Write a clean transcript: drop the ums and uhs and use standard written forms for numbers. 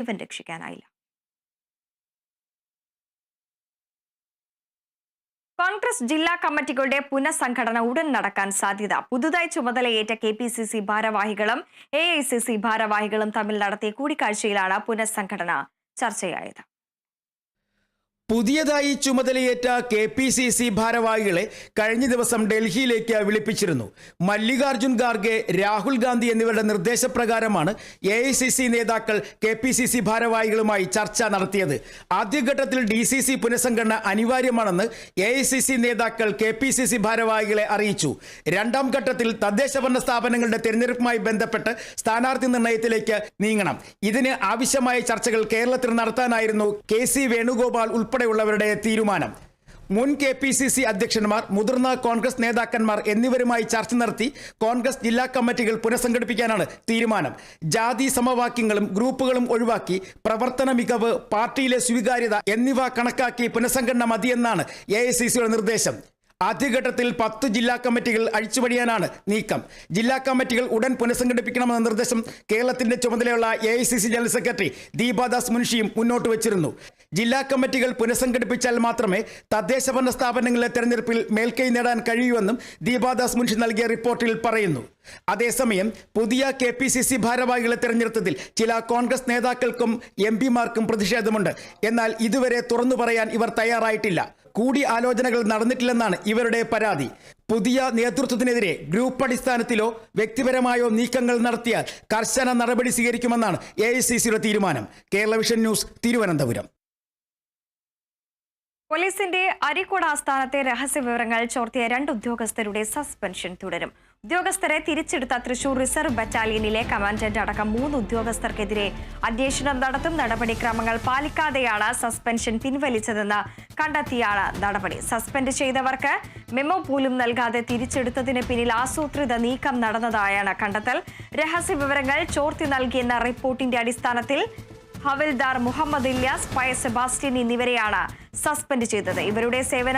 ജീവൻ രക്ഷിക്കാനായില്ല. കോൺഗ്രസ് ജില്ലാ കമ്മിറ്റികളുടെ പുനഃസംഘടന ഉടൻ നടക്കാൻ സാധ്യത. പുതുതായി ചുമതലയേറ്റ KPCC ഭാരവാഹികളും AICC ഭാരവാഹികളും തമ്മിൽ നടത്തിയ കൂടിക്കാഴ്ചയിലാണ് പുനഃസംഘടന ചർച്ചയായത്. പുതിയതായി ചുമതലയേറ്റ KPCC ഭാരവാഹികളെ കഴിഞ്ഞ ദിവസം ഡൽഹിയിലേക്ക് വിളിപ്പിച്ചിരുന്നു. മല്ലികാർജുൻ ഖാർഗെ, രാഹുൽ ഗാന്ധി എന്നിവരുടെ നിർദ്ദേശപ്രകാരമാണ് AICC നേതാക്കൾ KPCC ഭാരവാഹികളുമായി ചർച്ച നടത്തിയത്. ആദ്യഘട്ടത്തിൽ DCC പുനഃസംഘടന അനിവാര്യമാണെന്ന് AICC നേതാക്കൾ KPCC ഭാരവാഹികളെ അറിയിച്ചു. രണ്ടാം ഘട്ടത്തിൽ തദ്ദേശഭരണ സ്ഥാപനങ്ങളുടെ തെരഞ്ഞെടുപ്പുമായി ബന്ധപ്പെട്ട് സ്ഥാനാർത്ഥി നിർണയത്തിലേക്ക് നീങ്ങണം. ഇതിന് ആവശ്യമായ ചർച്ചകൾ കേരളത്തിൽ നടത്താനായിരുന്നു KC വേണുഗോപാൽ ഉൾപ്പെടെയുള്ളവരുടെ തീരുമാനം. മുൻ KPCC അധ്യക്ഷന്മാർ, മുതിർന്ന കോൺഗ്രസ് നേതാക്കന്മാർ എന്നിവരുമായി ചർച്ച നടത്തി കോൺഗ്രസ് ജില്ലാ കമ്മിറ്റികൾ പുനഃസംഘടിപ്പിക്കാനാണ് തീരുമാനം. ജാതി സമവാക്യങ്ങളും ഗ്രൂപ്പുകളും ഒഴിവാക്കി പ്രവർത്തന മികവ്, പാർട്ടിയിലെ സ്വീകാര്യത എന്നിവ കണക്കാക്കി പുനഃസംഘടന മതിയെന്നാണ് AICCയുടെ നിർദ്ദേശം. ആദ്യഘട്ടത്തിൽ 10 ജില്ലാ കമ്മിറ്റികൾ അഴിച്ചുപണിയാനാണ് നീക്കം. ജില്ലാ കമ്മിറ്റികൾ ഉടൻ പുനഃസംഘടിപ്പിക്കണമെന്ന നിർദ്ദേശം കേരളത്തിന്റെ ചുമതലയുള്ള AICC ജനറൽ സെക്രട്ടറി ദീപാദാസ് മുൻഷിയും മുന്നോട്ട് വച്ചിരുന്നു. ജില്ലാ കമ്മിറ്റികൾ പുനഃസംഘടിപ്പിച്ചാൽ മാത്രമേ തദ്ദേശഭരണ സ്ഥാപനങ്ങളിലെ തെരഞ്ഞെടുപ്പിൽ മേൽക്കൈ നേടാൻ കഴിയൂവെന്നും ദീപാദാസ് മുൻഷി നൽകിയ റിപ്പോർട്ടിൽ പറയുന്നു. അതേസമയം പുതിയ KPCC ഭാരവാഹികളെ തെരഞ്ഞെടുത്തതിൽ ചില കോൺഗ്രസ് നേതാക്കൾക്കും MP-മാർക്കും പ്രതിഷേധമുണ്ട്. എന്നാൽ ഇതുവരെ തുറന്നു പറയാൻ ഇവർ തയ്യാറായിട്ടില്ല. കൂടിയാലോചനകൾ നടന്നിട്ടില്ലെന്നാണ് ഇവരുടെ പരാതി. പുതിയ നേതൃത്വത്തിനെതിരെ ഗ്രൂപ്പ് അടിസ്ഥാനത്തിലോ വ്യക്തിപരമായോ നീക്കങ്ങൾ നടത്തിയാൽ കർശന നടപടി സ്വീകരിക്കുമെന്നാണ് AICCയുടെ തീരുമാനം. Kerala vision news, Thiruvananthapuram. പോലീസിന്റെ അരീക്കോട് ആസ്ഥാനത്തെ രഹസ്യ വിവരങ്ങൾ ചോർത്തിയ 2 ഉദ്യോഗസ്ഥരുടെ സസ്പെൻഷൻ തുടരും. ഉദ്യോഗസ്ഥരെ തിരിച്ചെടുത്ത തൃശൂർ റിസർവ് ബറ്റാലിയനിലെ കമാൻഡന്റ് അടക്കം 3 ഉദ്യോഗസ്ഥർക്കെതിരെ അന്വേഷണം നടത്തും. നടപടിക്രമങ്ങൾ പാലിക്കാതെയാണ് സസ്പെൻഷൻ പിൻവലിച്ചതെന്ന് കണ്ടെത്തിയാണ് നടപടി. സസ്പെൻഡ് ചെയ്തവർക്ക് മെമ്മോ പോലും നൽകാതെ തിരിച്ചെടുത്തതിന് പിന്നിൽ ആസൂത്രിത നീക്കം നടന്നതായാണ് കണ്ടെത്തൽ. രഹസ്യ വിവരങ്ങൾ ചോർത്തി നൽകിയെന്ന റിപ്പോർട്ടിന്റെ അടിസ്ഥാനത്തിൽ ഹവിൽദാർ മുഹമ്മദ് ഇല്യാസ്, പയ സെബാസ്റ്റ്യൻ എന്നിവരെയാണ് സസ്പെൻഡ് ചെയ്തത്. ഇവരുടെ സേവനം